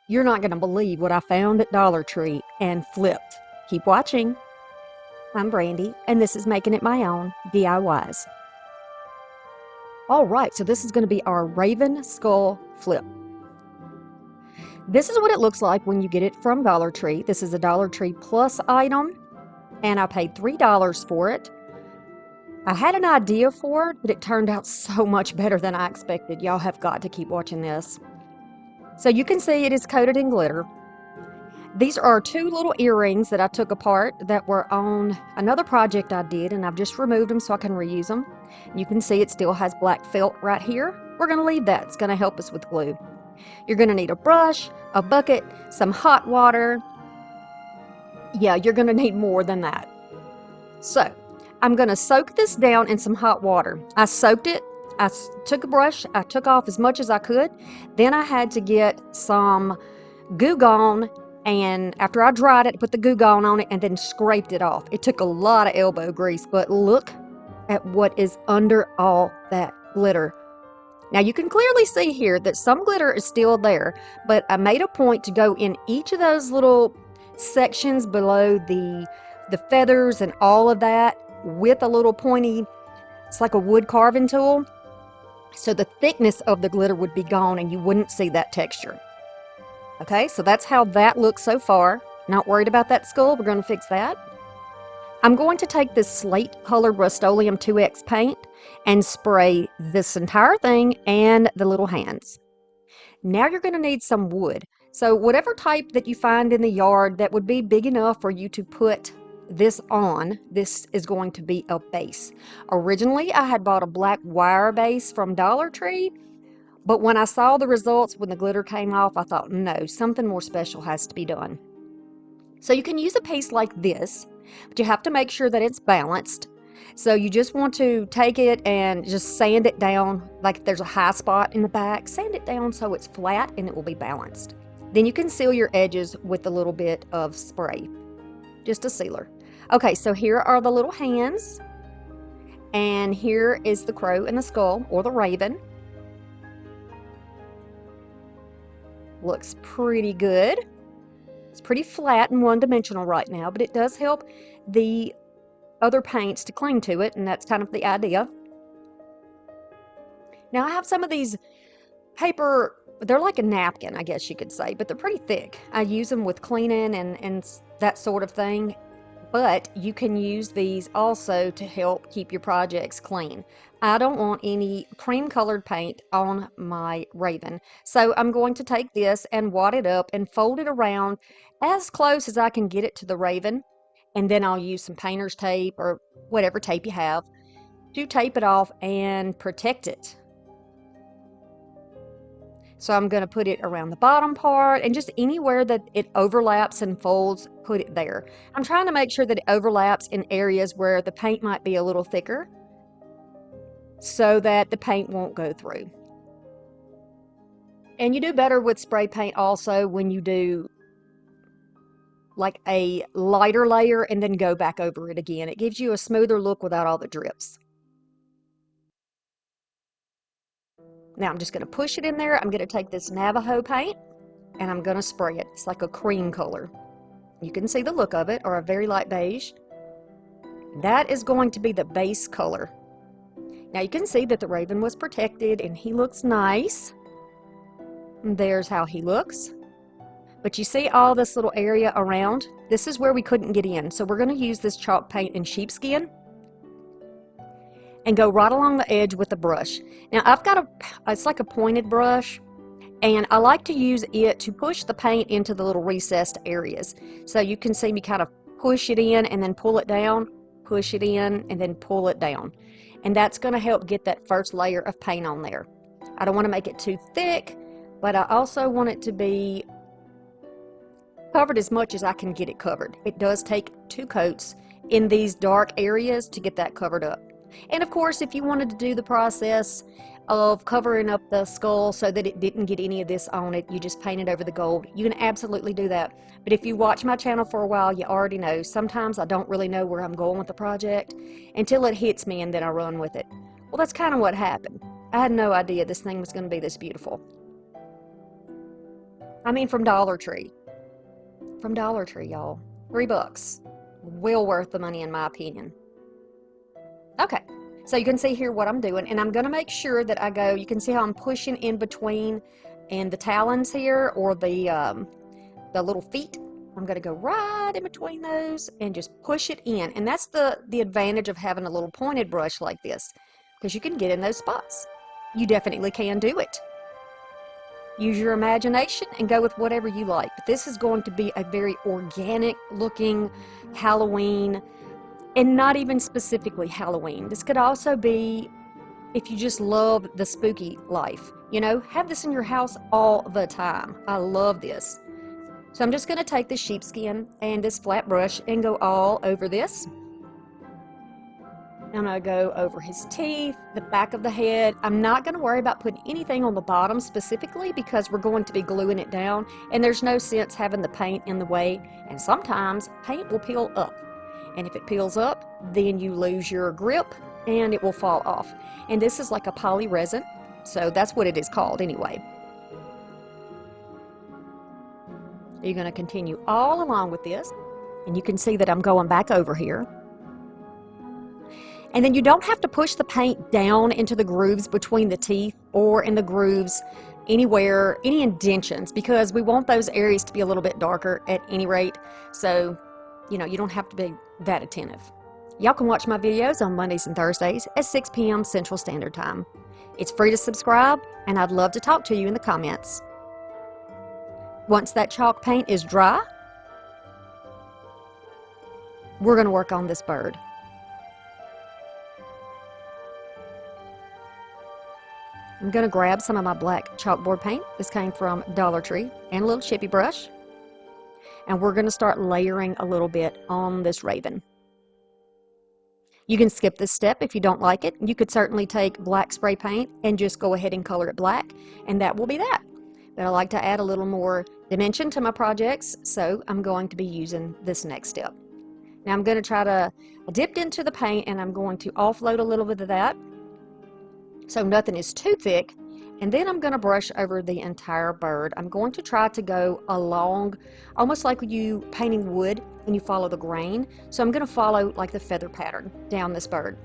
You're not going to believe what I found at Dollar Tree and flipped. Keep watching. I'm Brandy, and this is Making It My Own DIYs. All right, so this is going to be our Raven Skull Flip. This is what it looks like when you get it from Dollar Tree. This is a Dollar Tree Plus item, and I paid $3 for it. I had an idea for it, but it turned out so much better than I expected. Y'all have got to keep watching this. So you can see it is coated in glitter. These are two little earrings that I took apart that were on another project I did, and I've just removed them so I can reuse them. You can see it still has black felt right here. We're going to leave that. It's going to help us with glue. You're going to need a brush, a bucket, some hot water. Yeah, you're going to need more than that. So, I'm going to soak this down in some hot water. I soaked it. I took a brush. I took off as much as I could. Then I had to get some Goo Gone, and after I dried it, I put the Goo Gone on it and then scraped it off. It took a lot of elbow grease, but look at what is under all that glitter. Now you can clearly see here that some glitter is still there, but I made a point to go in each of those little sections below the feathers and all of that with a little pointy, it's like a wood carving tool, so the thickness of the glitter would be gone and you wouldn't see that texture. Okay, so that's how that looks so far. Not worried about that skull, we're going to fix that. I'm going to take this slate colored Rust-Oleum 2X paint and spray this entire thing and the little hands. Now you're going to need some wood. So whatever type that you find in the yard that would be big enough for you to put this on, this is going to be a base. Originally, I had bought a black wire base from Dollar Tree, but when I saw the results when the glitter came off, I thought, no, something more special has to be done. So you can use a piece like this, but you have to make sure that it's balanced. So you just want to take it and just sand it down, like there's a high spot in the back. Sand it down so it's flat and it will be balanced. Then you can seal your edges with a little bit of spray, just a sealer. Okay, so here are the little hands, and here is the crow and the skull, or the raven. Looks pretty good. It's pretty flat and one-dimensional right now, but it does help the other paints to cling to it, and that's kind of the idea. Now I have some of these paper, they're like a napkin, I guess you could say, but they're pretty thick. I use them with cleaning and that sort of thing, but you can use these also to help keep your projects clean. I don't want any cream colored paint on my Raven, so I'm going to take this and wad it up and fold it around as close as I can get it to the Raven, and then I'll use some painter's tape or whatever tape you have to tape it off and protect it. So I'm going to put it around the bottom part, and just anywhere that it overlaps and folds, put it there. I'm trying to make sure that it overlaps in areas where the paint might be a little thicker so that the paint won't go through. And you do better with spray paint also when you do like a lighter layer and then go back over it again. It gives you a smoother look without all the drips. Now I'm just going to push it in there. I'm going to take this Navajo paint and I'm going to spray it. It's like a cream color. You can see the look of it, or a very light beige. That is going to be the base color. Now you can see that the Raven was protected and he looks nice. And there's how he looks. But you see all this little area around? This is where we couldn't get in. So we're going to use this chalk paint in sheepskin and go right along the edge with the brush. Now I've got it's like a pointed brush, and I like to use it to push the paint into the little recessed areas. So you can see me kind of push it in and then pull it down, push it in and then pull it down. And that's going to help get that first layer of paint on there. I don't want to make it too thick, but I also want it to be covered as much as I can get it covered. It does take 2 coats in these dark areas to get that covered up. And of course, if you wanted to do the process of covering up the skull so that it didn't get any of this on it, you just paint it over the gold. You can absolutely do that. But if you watch my channel for a while, you already know sometimes I don't really know where I'm going with the project until it hits me and then I run with it. Well, that's kind of what happened. I had no idea this thing was going to be this beautiful. I mean, from Dollar Tree. From Dollar Tree, y'all. $3. Well worth the money in my opinion. Okay, so you can see here what I'm doing, and I'm going to make sure that I go, you can see how I'm pushing in between and the talons here, or the little feet. I'm going to go right in between those and just push it in. And that's the advantage of having a little pointed brush like this, because you can get in those spots. You definitely can do it. Use your imagination and go with whatever you like. But this is going to be a very organic looking Halloween, and not even specifically Halloween. This could also be if you just love the spooky life. You know, have this in your house all the time. I love this. So I'm just going to take this sheepskin and this flat brush and go all over this. I'm going to go over his teeth, the back of the head. I'm not going to worry about putting anything on the bottom specifically because we're going to be gluing it down, and there's no sense having the paint in the way, and sometimes paint will peel up. And if it peels up, then you lose your grip and it will fall off. And this is like a poly resin, so that's what it is called anyway. You're going to continue all along with this, and you can see that I'm going back over here. And then you don't have to push the paint down into the grooves between the teeth or in the grooves anywhere, any indentions, because we want those areas to be a little bit darker at any rate. So, you know, you don't have to be that attentive. Y'all can watch my videos on Mondays and Thursdays at 6 p.m. Central Standard Time. It's free to subscribe, and I'd love to talk to you in the comments. Once that chalk paint is dry, we're going to work on this bird. I'm going to grab some of my black chalkboard paint. This came from Dollar Tree, and a little chippy brush. And we're going to start layering a little bit on this raven. You can skip this step if you don't like it. You could certainly take black spray paint and just go ahead and color it black, and that will be that. But I like to add a little more dimension to my projects, so I'm going to be using this next step. Now I'm going to try to dip into the paint, and I'm going to offload a little bit of that so nothing is too thick, and then I'm going to brush over the entire bird. I'm going to try to go along, almost like you painting wood and you follow the grain. So I'm going to follow like the feather pattern down this bird.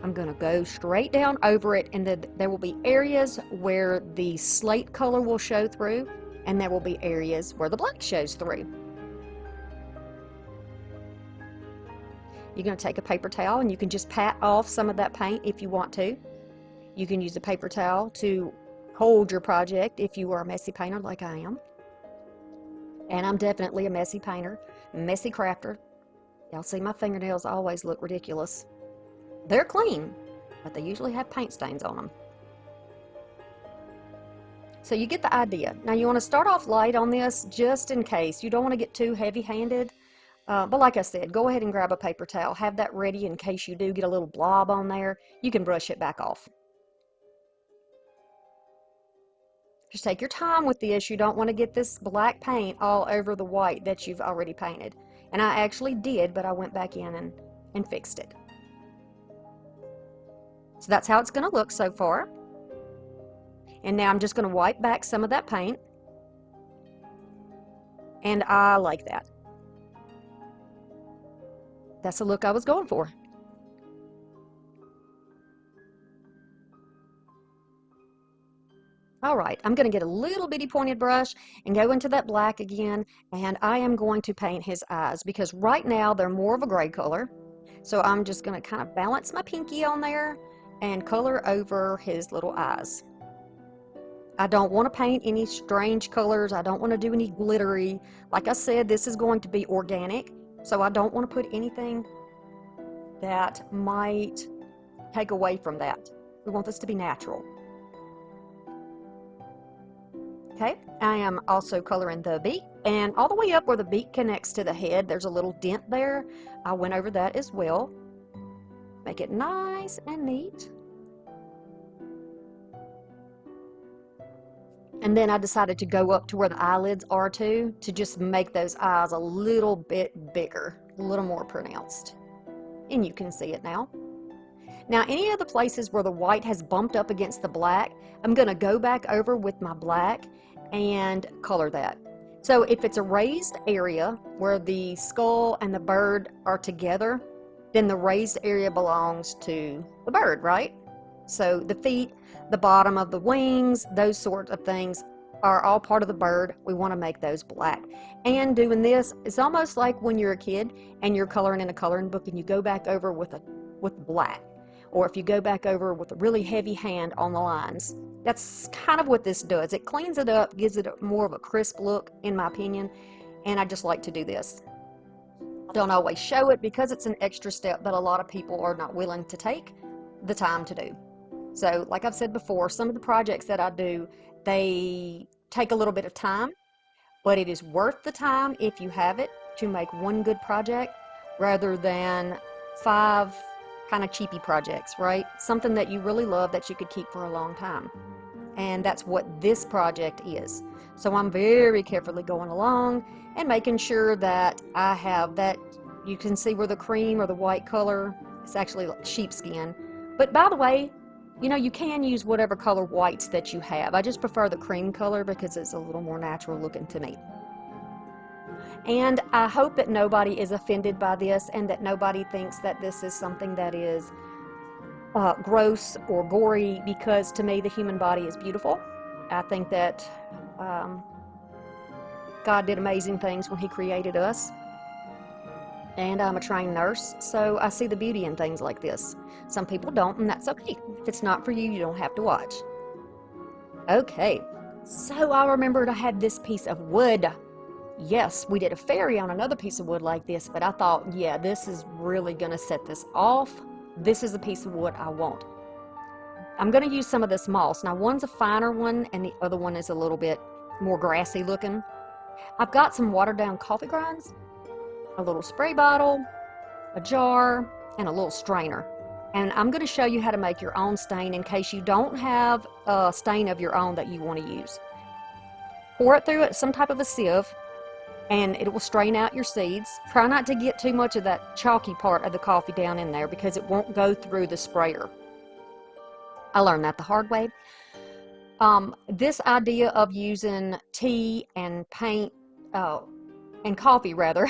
I'm going to go straight down over it, and then there will be areas where the slate color will show through, and there will be areas where the black shows through. You're going to take a paper towel, and you can just pat off some of that paint if you want to. You can use a paper towel to hold your project if you are a messy painter like I am. And I'm definitely a messy painter, messy crafter. Y'all see my fingernails always look ridiculous. They're clean, but they usually have paint stains on them. So you get the idea. Now you want to start off light on this just in case. You don't want to get too heavy-handed. But like I said, go ahead and grab a paper towel. Have that ready in case you do get a little blob on there. You can brush it back off. Just take your time with this. You don't want to get this black paint all over the white that you've already painted. And I actually did, but I went back in and fixed it. So that's how it's going to look so far. And now I'm just going to wipe back some of that paint. And I like that. That's the look I was going for. All right, I'm going to get a little bitty pointed brush and go into that black again, and I am going to paint his eyes because right now they're more of a gray color. So I'm just going to kind of balance my pinky on there and color over his little eyes. I don't want to paint any strange colors. I don't want to do any glittery. Like I said, this is going to be organic, so I don't want to put anything that might take away from that. We want this to be natural. Okay, I am also coloring the beak, and all the way up where the beak connects to the head, there's a little dent there. I went over that as well. Make it nice and neat. And then I decided to go up to where the eyelids are too, to just make those eyes a little bit bigger, a little more pronounced. And you can see it now. Now, any of the places where the white has bumped up against the black, I'm going to go back over with my black and color that. So if it's a raised area where the skull and the bird are together, then the raised area belongs to the bird, right? So the feet, the bottom of the wings, those sorts of things are all part of the bird. We want to make those black. And doing this, it's almost like when you're a kid and you're coloring in a coloring book and you go back over with black. Or if you go back over with a really heavy hand on the lines. That's kind of what this does. It cleans it up, gives it more of a crisp look, in my opinion, and I just like to do this. Don't always show it because it's an extra step that a lot of people are not willing to take the time to do. So like I've said before, some of the projects that I do, they take a little bit of time, but it is worth the time if you have it to make one good project rather than 5 kind of cheapy projects, right? Something that you really love that you could keep for a long time. And that's what this project is. So I'm very carefully going along and making sure that I have that. You can see where the cream or the white color, it's actually like sheepskin. But by the way, you know, you can use whatever color whites that you have. I just prefer the cream color because it's a little more natural looking to me. And I hope that nobody is offended by this and that nobody thinks that this is something that is gross or gory, because to me the human body is beautiful. I think that God did amazing things when he created us, and I'm a trained nurse, so I see the beauty in things like this. Some people don't, and that's okay. If it's not for you, you don't have to watch. Okay, so I remembered I had this piece of wood. Yes, we did a fairy on another piece of wood like this, but I thought, yeah, this is really gonna set this off. This is the piece of wood I want. I'm going to use some of this moss. Now, one's a finer one, and the other one is a little bit more grassy looking. I've got some watered down coffee grinds, a little spray bottle, a jar, and a little strainer. And I'm going to show you how to make your own stain in case you don't have a stain of your own that you want to use. Pour it through some type of a sieve, and it will strain out your seeds. Try not to get too much of that chalky part of the coffee down in there because it won't go through the sprayer. I learned that the hard way. This idea of using tea and paint, and coffee rather,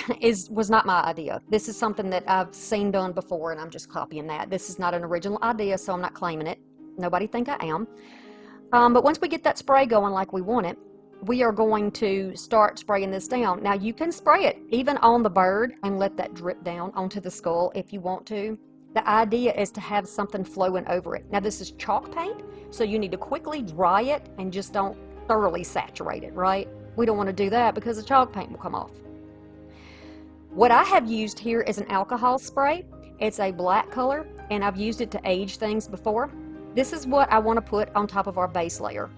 was not my idea. This is something that I've seen done before and I'm just copying that. This is not an original idea, so I'm not claiming it. Nobody think I am. But once we get that spray going like we want it, we are going to start spraying this down. Now you can spray it even on the bird and let that drip down onto the skull if you want to. The idea is to have something flowing over it. Now this is chalk paint, so you need to quickly dry it and just don't thoroughly saturate it, right? We don't want to do that because the chalk paint will come off. What I have used here is an alcohol spray. It's a black color, and I've used it to age things before. This is what I want to put on top of our base layer.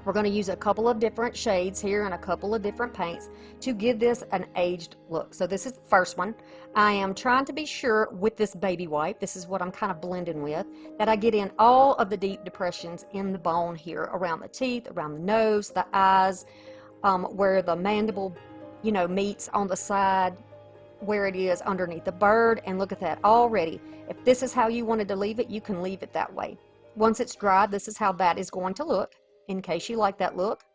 We're going to use a couple of different shades here and a couple of different paints to give this an aged look. So this is the first one. I am trying to be sure with this baby wipe, this is what I'm kind of blending with, that I get in all of the deep depressions in the bone here, around the teeth, around the nose, the eyes, where the mandible, you know, meets on the side, where it is underneath the bird. And look at that already. If this is how you wanted to leave it, you can leave it that way. Once it's dried, this is how that is going to look. In case you like that look,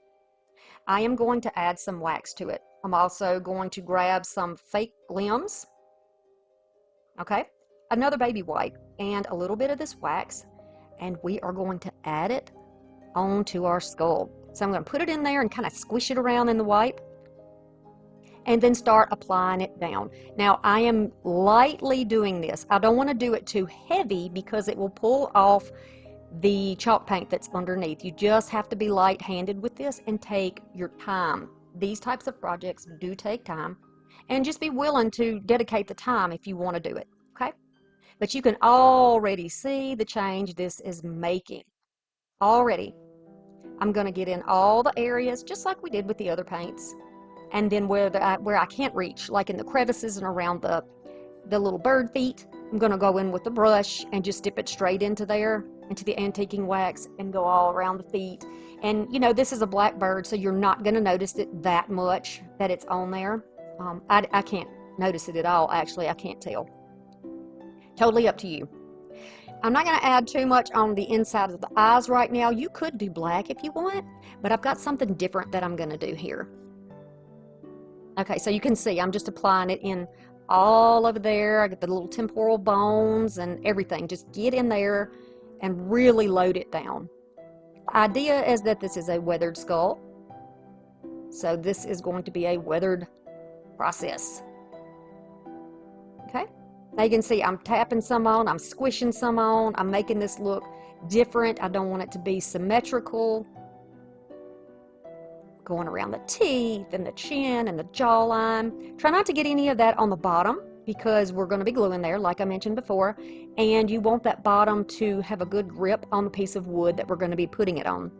I am going to add some wax to it. I'm also going to grab some fake limbs, okay, another baby wipe, and a little bit of this wax, and we are going to add it onto our skull. So I'm going to put it in there and kind of squish it around in the wipe, and then start applying it down. Now I am lightly doing this. I don't want to do it too heavy because it will pull off the chalk paint that's underneath. You just have to be light-handed with this and take your time. These types of projects do take time, and just be willing to dedicate the time if you want to do it, okay? But you can already see the change this is making. Already. I'm going to get in all the areas just like we did with the other paints, and then where I can't reach, like in the crevices and around the little bird feet, I'm going to go in with the brush and just dip it straight into there, into the antiquing wax, and go all around the feet. And you know, this is a black bird, so you're not going to notice it that much that it's on there. I can't notice it at all, actually. I can't tell. Totally up to you. I'm not going to add too much on the inside of the eyes right now. You could do black if you want, but I've got something different that I'm going to do here. Okay, so you can see I'm just applying it in all over there. I get the little temporal bones and everything. Just get in there and really load it down. The idea is that this is a weathered skull. So this is going to be a weathered process. Okay, now you can see I'm tapping some on, I'm squishing some on, I'm making this look different. I don't want it to be symmetrical. Going around the teeth and the chin and the jawline. Try not to get any of that on the bottom because we're going to be gluing there, like I mentioned before, and you want that bottom to have a good grip on the piece of wood that we're going to be putting it on.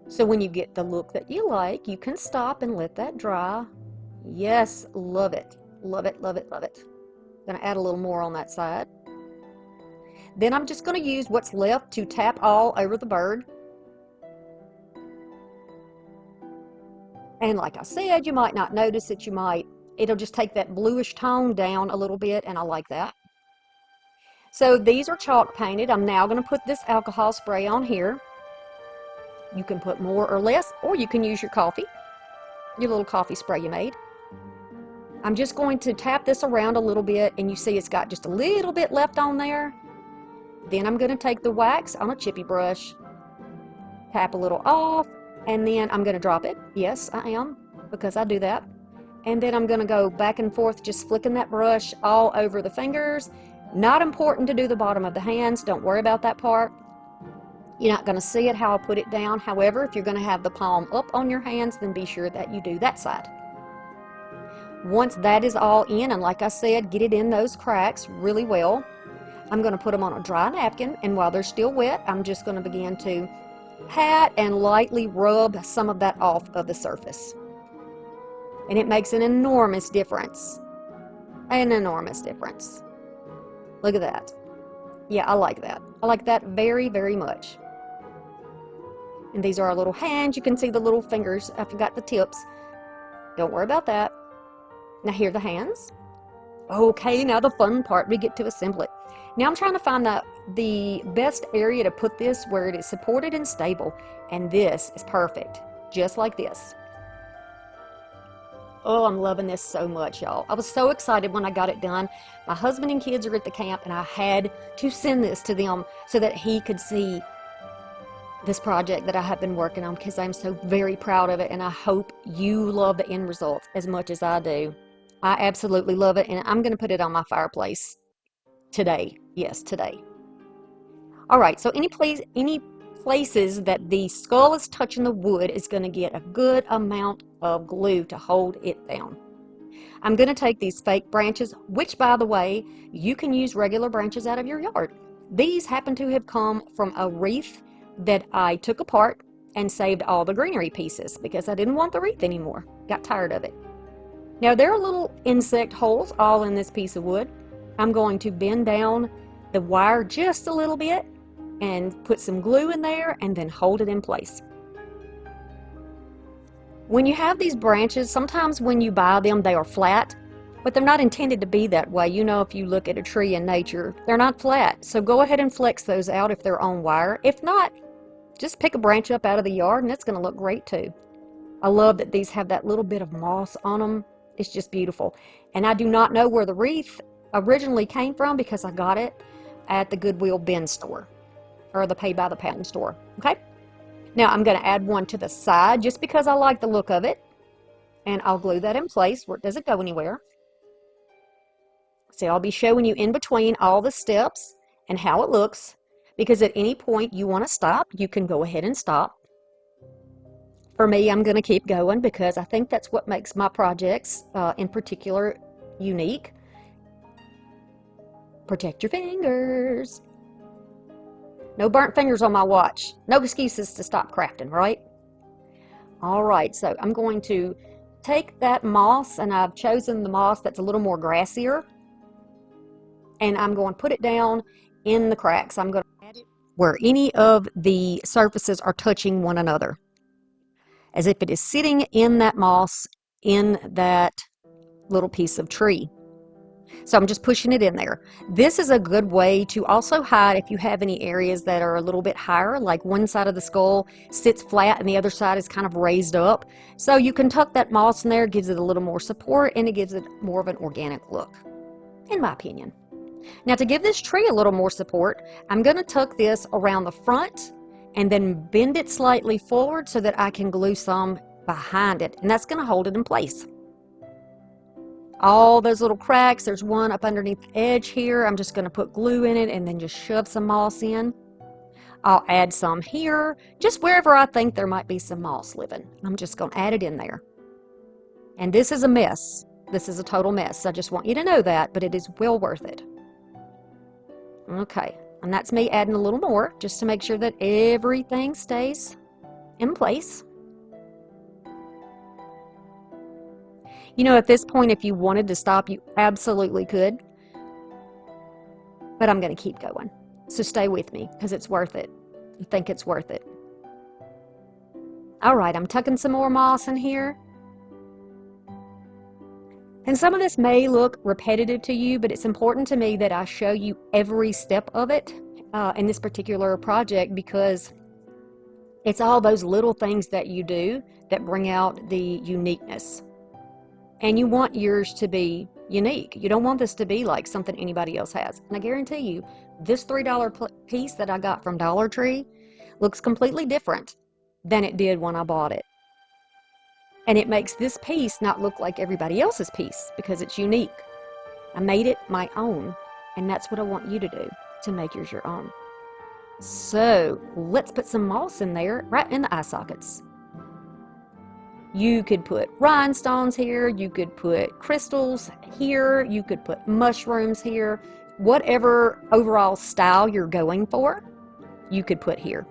So when you get the look that you like, you can stop and let that dry. Yes, love it. Love it, love it, love it. Going to add a little more on that side. Then I'm just going to use what's left to tap all over the bird. And like I said, you might not notice it, it'll just take that bluish tone down a little bit, and I like that. So these are chalk painted. I'm now going to put this alcohol spray on here. You can put more or less, or you can use your little coffee spray you made. I'm just going to tap this around a little bit, and you see it's got just a little bit left on there. Then I'm going to take the wax on a chippy brush, tap a little off, and then I'm going to drop it. Yes, I am, because I do that. And then I'm going to go back and forth, just flicking that brush all over the fingers. Not important to do the bottom of the hands. Don't worry about that part. You're not going to see it how I put it down. However, if you're going to have the palm up on your hands, then be sure that you do that side. Once that is all in, and like I said, get it in those cracks really well, I'm going to put them on a dry napkin, and while they're still wet, I'm just going to begin to pat and lightly rub some of that off of the surface. And it makes an enormous difference. An enormous difference. Look at that. Yeah, I like that. I like that very, very much. And these are our little hands. You can see the little fingers. I forgot the tips. Don't worry about that. Now here are the hands. Okay, now the fun part, we get to assemble it. Now I'm trying to find the best area to put this where it is supported and stable. And this is perfect. Just like this. Oh, I'm loving this so much, y'all. I was so excited when I got it done. My husband and kids are at the camp, and I had to send this to them so that he could see this project that I have been working on, because I'm so very proud of it, and I hope you love the end result as much as I do. I absolutely love it, and I'm going to put it on my fireplace today. Yes, today. All right, so any places that the skull is touching the wood is going to get a good amount of glue to hold it down. I'm going to take these fake branches, which, by the way, you can use regular branches out of your yard. These happen to have come from a wreath that I took apart and saved all the greenery pieces because I didn't want the wreath anymore. Got tired of it. Now there are little insect holes all in this piece of wood. I'm going to bend down the wire just a little bit and put some glue in there and then hold it in place. When you have these branches, sometimes when you buy them, they are flat, but they're not intended to be that way. You know, if you look at a tree in nature, they're not flat. So go ahead and flex those out if they're on wire. If not, just pick a branch up out of the yard and it's going to look great too. I love that these have that little bit of moss on them. It's just beautiful. And I do not know where the wreath originally came from because I got it at the Goodwill bin store or the pay by the pound store. Okay. Now I'm going to add one to the side just because I like the look of it. And I'll glue that in place where it doesn't go anywhere. So I'll be showing you in between all the steps and how it looks, because at any point you want to stop, you can go ahead and stop. For me, I'm going to keep going because I think that's what makes my projects in particular unique. Protect your fingers. No burnt fingers on my watch. No excuses to stop crafting, right? All right, so I'm going to take that moss, and I've chosen the moss that's a little more grassier, and I'm going to put it down in the cracks. I'm going to add it where any of the surfaces are touching one another, as if it is sitting in that moss in that little piece of tree. So I'm just pushing it in there. This is a good way to also hide if you have any areas that are a little bit higher, like one side of the skull sits flat and the other side is kind of raised up. So you can tuck that moss in there, gives it a little more support, and it gives it more of an organic look, in my opinion. Now to give this tree a little more support, I'm going to tuck this around the front and then bend it slightly forward so that I can glue some behind it, and that's going to hold it in place. All those little cracks, there's one up underneath the edge here. I'm just going to put glue in it and then just shove some moss in. I'll add some here, just wherever I think there might be some moss living. I'm just going to add it in there. And this is a mess. This is a total mess. I just want you to know that, but it is well worth it. Okay, and that's me adding a little more just to make sure that everything stays in place. You know, at this point, if you wanted to stop, you absolutely could. But I'm going to keep going. So stay with me because it's worth it. I think it's worth it. All right, I'm tucking some more moss in here. And some of this may look repetitive to you, but it's important to me that I show you every step of it in this particular project, because it's all those little things that you do that bring out the uniqueness. And you want yours to be unique. You don't want this to be like something anybody else has. And I guarantee you, this $3 piece that I got from Dollar Tree looks completely different than it did when I bought it. And it makes this piece not look like everybody else's piece because it's unique. I made it my own, and that's what I want you to do, to make yours your own. So let's put some moss in there, right in the eye sockets. You could put rhinestones here, you could put crystals here, you could put mushrooms here, whatever overall style you're going for, you could put here.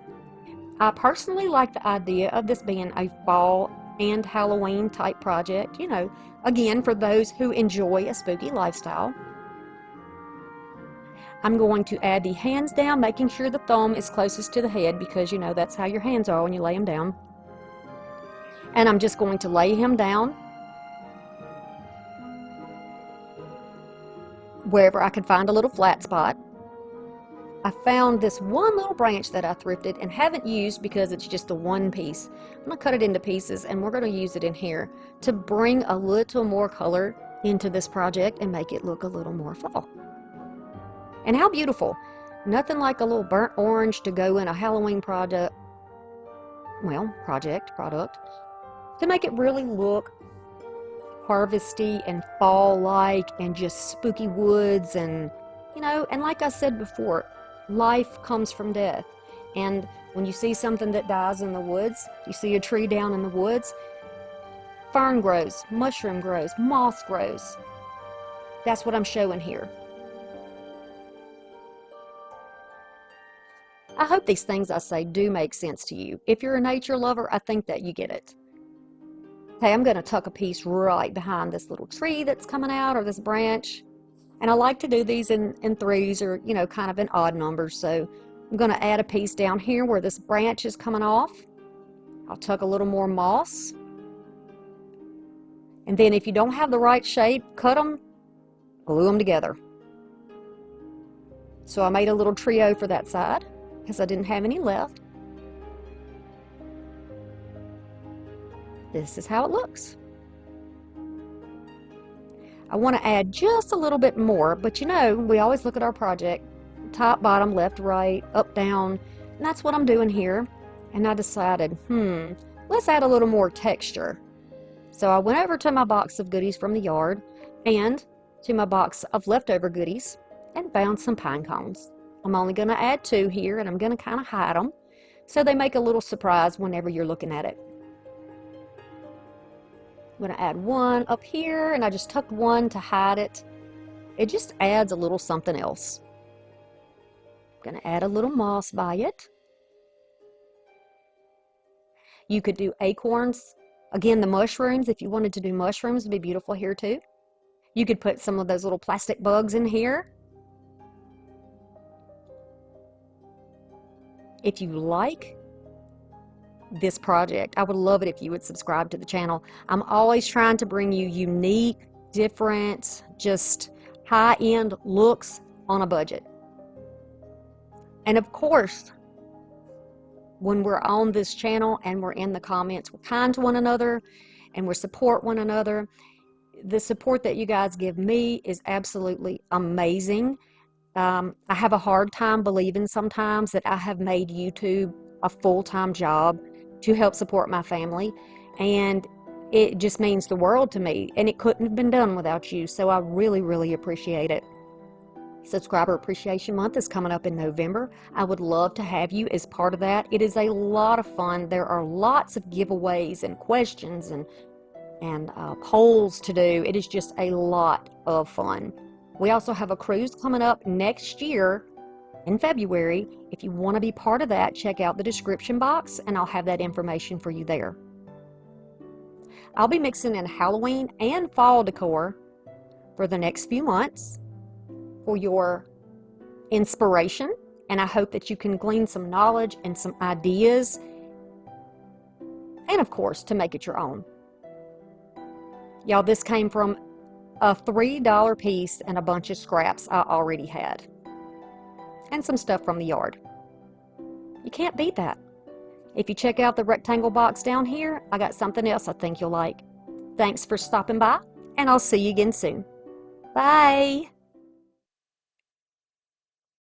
I personally like the idea of this being a fall and Halloween type project, you know, again, for those who enjoy a spooky lifestyle. I'm going to add the hands down, making sure the thumb is closest to the head because, you know, that's how your hands are when you lay them down. And I'm just going to lay him down wherever I can find a little flat spot. I found this one little branch that I thrifted and haven't used because it's just a one piece. I'm going to cut it into pieces and we're going to use it in here to bring a little more color into this project and make it look a little more fall. And how beautiful. Nothing like a little burnt orange to go in a Halloween product, to make it really look harvesty and fall-like and just spooky woods. And, you know, and like I said before, life comes from death. And when you see something that dies in the woods, you see a tree down in the woods, fern grows, mushroom grows, moss grows. That's what I'm showing here. I hope these things I say do make sense to you. If you're a nature lover, I think that you get it. Okay, I'm going to tuck a piece right behind this little tree that's coming out, or this branch. And I like to do these in threes, or, you know, kind of in odd numbers. So I'm going to add a piece down here where this branch is coming off. I'll tuck a little more moss. And then if you don't have the right shape, cut them, glue them together. So I made a little trio for that side because I didn't have any left. This is how it looks. I want to add just a little bit more, but you know, we always look at our project, top, bottom, left, right, up, down, and that's what I'm doing here. And I decided, let's add a little more texture. So I went over to my box of goodies from the yard and to my box of leftover goodies and found some pine cones. I'm only going to add 2 here, and I'm going to kind of hide them so they make a little surprise whenever you're looking at it. I'm going to add 1 up here, and I just tucked 1 to hide it. It just adds a little something else. I'm going to add a little moss by it. You could do acorns. Again, the mushrooms, if you wanted to do mushrooms, would be beautiful here too. You could put some of those little plastic bugs in here. If you like this project, I would love it if you would subscribe to the channel. I'm always trying to bring you unique, different, just high-end looks on a budget. And of course, when we're on this channel and we're in the comments, we're kind to one another and we support one another. The support that you guys give me is absolutely amazing. I have a hard time believing sometimes that I have made YouTube a full-time job to help support my family, and it just means the world to me, and it couldn't have been done without you, so I really, really appreciate it. Subscriber Appreciation Month is coming up in November. I would love to have you as part of that. It is a lot of fun. There are lots of giveaways and questions and polls to do. It is just a lot of fun. We also have a cruise coming up next year in February. If you want to be part of that, check out the description box and I'll have that information for you there. I'll be mixing in Halloween and fall decor for the next few months for your inspiration, and I hope that you can glean some knowledge and some ideas, and of course to make it your own. Y'all, this came from a $3 piece and a bunch of scraps I already had, and some stuff from the yard. You can't beat that. If you check out the rectangle box down here, I got something else I think you'll like. Thanks for stopping by, and I'll see you again soon. Bye!